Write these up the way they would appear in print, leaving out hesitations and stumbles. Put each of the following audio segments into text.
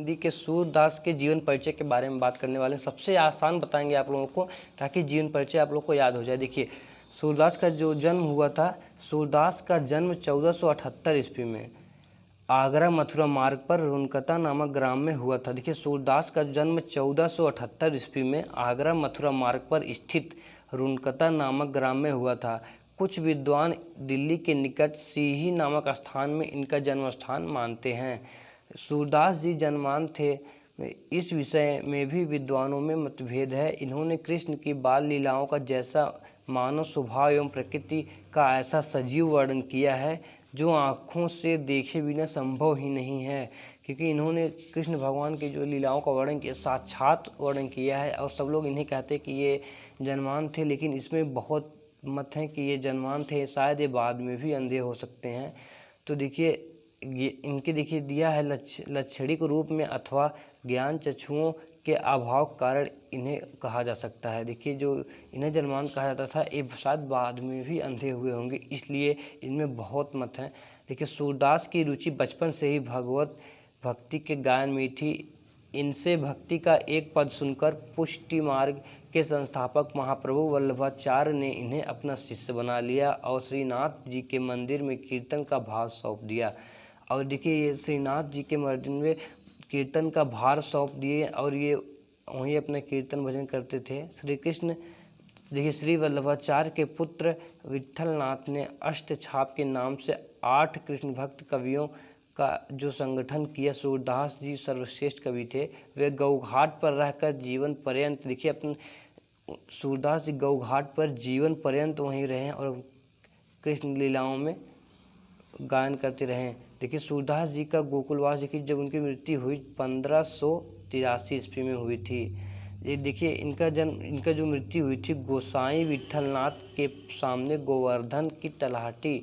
हिंदी के सूरदास के जीवन परिचय के बारे में बात करने वाले हैं। सबसे आसान बताएंगे आप लोगों को, ताकि जीवन परिचय आप लोग को याद हो जाए। देखिए, सूरदास का जो जन्म हुआ था, सूरदास का जन्म 1478 ईस्वी में आगरा मथुरा मार्ग पर रुनकता नामक ग्राम में हुआ था। देखिए, सूरदास का जन्म 1478 ईस्वी में आगरा मथुरा मार्ग पर स्थित रुनकता नामक ग्राम में हुआ था। कुछ विद्वान दिल्ली के निकट सीही नामक स्थान में इनका जन्म स्थान मानते हैं। सूरदास जी जन्मांध थे, इस विषय में भी विद्वानों में मतभेद है। इन्होंने कृष्ण की बाल लीलाओं का जैसा मानव स्वभाव एवं प्रकृति का ऐसा सजीव वर्णन किया है जो आँखों से देखे बिना संभव ही नहीं है, क्योंकि इन्होंने कृष्ण भगवान की जो लीलाओं का वर्णन किया, साक्षात वर्णन किया है। और सब लोग इन्हें कहते हैं कि ये जन्मांध थे, लेकिन इसमें बहुत मत हैं कि ये जन्मांध थे, शायद ये बाद में भी अंधे हो सकते हैं। तो देखिए, ये इनके देखिए दिया है लक्षणिक रूप में अथवा ज्ञान चक्षुओं के अभाव कारण इन्हें कहा जा सकता है। देखिए, जो इन्हें जन्मांध कहा जाता था, ये शायद बाद में भी अंधे हुए होंगे, इसलिए इनमें बहुत मत हैं। देखिए, सूरदास की रुचि बचपन से ही भगवत भक्ति के गायन में थी। इनसे भक्ति का एक पद सुनकर पुष्टि मार्ग के संस्थापक महाप्रभु वल्लभाचार्य ने इन्हें अपना शिष्य बना लिया और श्रीनाथ जी के मंदिर में कीर्तन का भार सौंप दिया। और देखिए, ये श्रीनाथ जी के मंदिर में कीर्तन का भार सौंप दिए और ये वहीं अपना कीर्तन भजन करते थे। श्री कृष्ण देखिए, श्री वल्लभाचार्य के पुत्र विट्ठलनाथ ने अष्टछाप के नाम से 8 कृष्ण भक्त कवियों का जो संगठन किया। सूरदास जी सर्वश्रेष्ठ कवि थे। वे गौघाट पर रहकर जीवन पर्यंत, देखिए अपन सूरदास जी गौघाट पर जीवन पर्यंत वहीं रहे और कृष्ण लीलाओं में गायन करते रहे। देखिए, सूरदास जी का गोकुलवास, देखिए जब उनकी मृत्यु हुई 1583 ईस्वी में हुई थी। ये देखिए, इनका जो मृत्यु हुई थी गोसाई विट्ठलनाथ के सामने गोवर्धन की तलहटी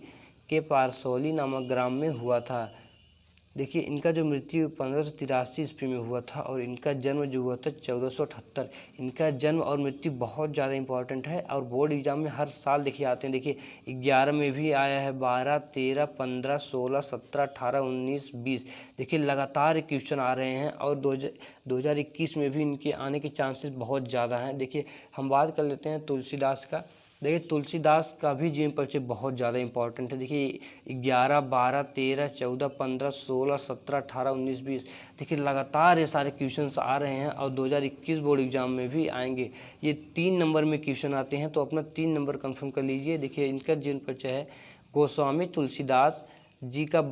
के पारसौली नामक ग्राम में हुआ था। देखिए, इनका जो मृत्यु 1583 ईस्वी में हुआ था और इनका जन्म जो हुआ था 1478। इनका जन्म और मृत्यु बहुत ज़्यादा इंपॉर्टेंट है और बोर्ड एग्जाम में हर साल देखिए आते हैं। देखिए, 11 में भी आया है, 12, 13, 15, 16, 17, 18, 19, 20। देखिए, लगातार क्वेश्चन आ रहे हैं और 2021 में भी इनके आने के चांसेस बहुत ज़्यादा हैं। देखिए, हम बात कर लेते हैं तुलसीदास का। देखिए, तुलसीदास का भी जीवन परिचय बहुत ज़्यादा इंपॉर्टेंट है। देखिए, 11, 12, 13, 14, 15, 16, 17, 18, 19, 20। देखिए, लगातार ये सारे क्वेश्चंस आ रहे हैं और 2021 बोर्ड एग्जाम में भी आएंगे। ये 3 नंबर में क्वेश्चन आते हैं, तो अपना 3 नंबर कंफर्म कर लीजिए। देखिए, इनका जीवन परिचय है। गोस्वामी तुलसीदास जी का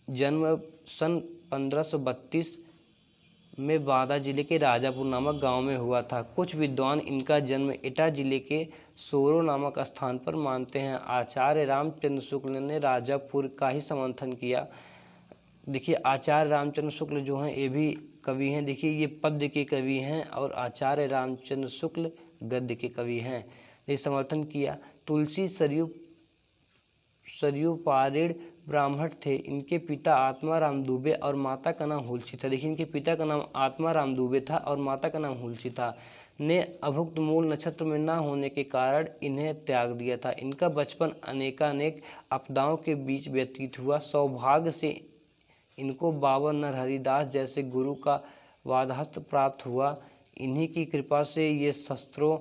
जन्म सन 1532 में बांदा जिले के राजापुर नामक गांव में हुआ था। कुछ विद्वान इनका जन्म एटा जिले के सोरो नामक स्थान पर मानते हैं। आचार्य रामचंद्र शुक्ल ने राजापुर का ही समर्थन किया। देखिए, आचार्य रामचंद्र शुक्ल जो हैं ये भी कवि हैं। देखिए, ये पद्य के कवि हैं और आचार्य रामचंद्र शुक्ल गद्य के कवि हैं। ये समर्थन किया। तुलसी सरयू पारीण ब्राह्मण थे। इनके पिता आत्माराम दुबे और माता का नाम हुलसी था। देखिए, इनके पिता का नाम आत्माराम दुबे था और माता का नाम हुलसी था। ने अभुक्त मूल नक्षत्र में न होने के कारण इन्हें त्याग दिया था। इनका बचपन अनेकानेक आपदाओं के बीच व्यतीत हुआ। सौभाग्य से इनको बाबा नरहरिदास जैसे गुरु का वादहस्त प्राप्त हुआ। इन्हीं की कृपा से ये शस्त्रों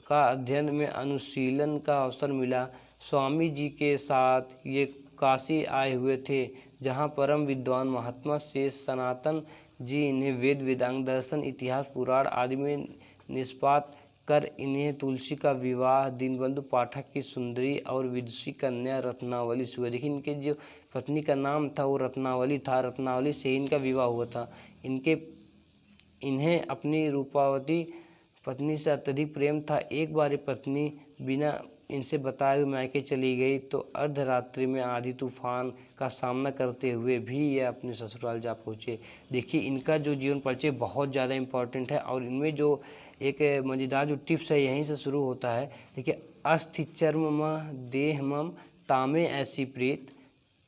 का अध्ययन में अनुशीलन का अवसर मिला। स्वामी जी के साथ ये काशी आए हुए थे, जहाँ परम विद्वान महात्मा शेष सनातन जी इन्हें वेद वेदांग दर्शन इतिहास पुराण आदि में निष्पात कर इन्हें तुलसी का विवाह दीनबंधु पाठक की सुंदरी और विदुषी कन्या रत्नावली से हुआ। देखिए, इनके जो पत्नी का नाम था वो रत्नावली था। रत्नावली से ही इनका विवाह हुआ था। इन्हें अपनी रूपावती पत्नी से अत्यधिक प्रेम था। एक बार ये पत्नी बिना इनसे बताए हुए मायके चली गई, तो अर्धरात्रि में आंधी तूफान का सामना करते हुए भी ये अपने ससुराल जा पहुँचे। देखिए, इनका जो जीवन परिचय बहुत ज़्यादा इंपॉर्टेंट है और इनमें जो एक मज़ेदार जो टिप्स है यहीं से शुरू होता है। देखिए, अस्थि चर्म मह देह मम तामे ऐसी प्रीत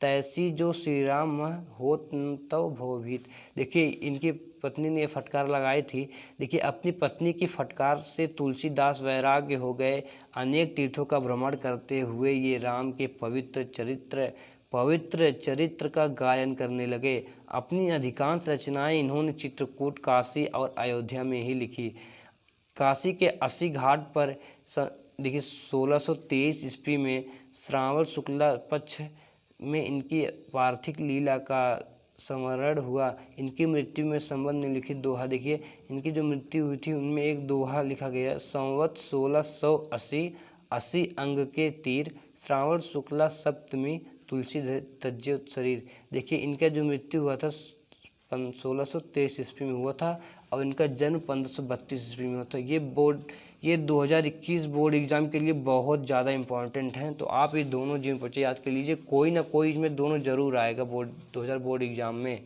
तैसी जो श्री राम मह होत तव भवभीत। देखिए, इनकी पत्नी ने फटकार लगाई थी। देखिए, अपनी पत्नी की फटकार से तुलसीदास वैराग्य हो गए। अनेक तीर्थों का भ्रमण करते हुए ये राम के पवित्र चरित्र पवित्र चरित्र का गायन करने लगे। अपनी अधिकांश रचनाएं इन्होंने चित्रकूट, काशी और अयोध्या में ही लिखी। काशी के अस्सी घाट पर देखिए 1623 ईस्वी में श्रावण शुक्ला पक्ष में इनकी पार्थिव लीला का स्मरण हुआ। इनकी मृत्यु में संबंध निम्नलिखित दोहा, देखिए इनकी जो मृत्यु हुई थी उनमें एक दोहा लिखा गया, संवत 1680, 80 अंग के तीर, श्रावण शुक्ला सप्तमी, तुलसी तज्जे शरीर। देखिए इनका जो मृत्यु हुआ था 1623 ईस्वी में हुआ था और इनका जन्म 1532 ईस्वी में हुआ था। ये 2021 बोर्ड एग्जाम के लिए बहुत ज़्यादा इंपॉर्टेंट हैं, तो आप ये दोनों जीवन परिचय याद कर लीजिए, कोई ना कोई इसमें दोनों जरूर आएगा 2000 बोर्ड एग्जाम में।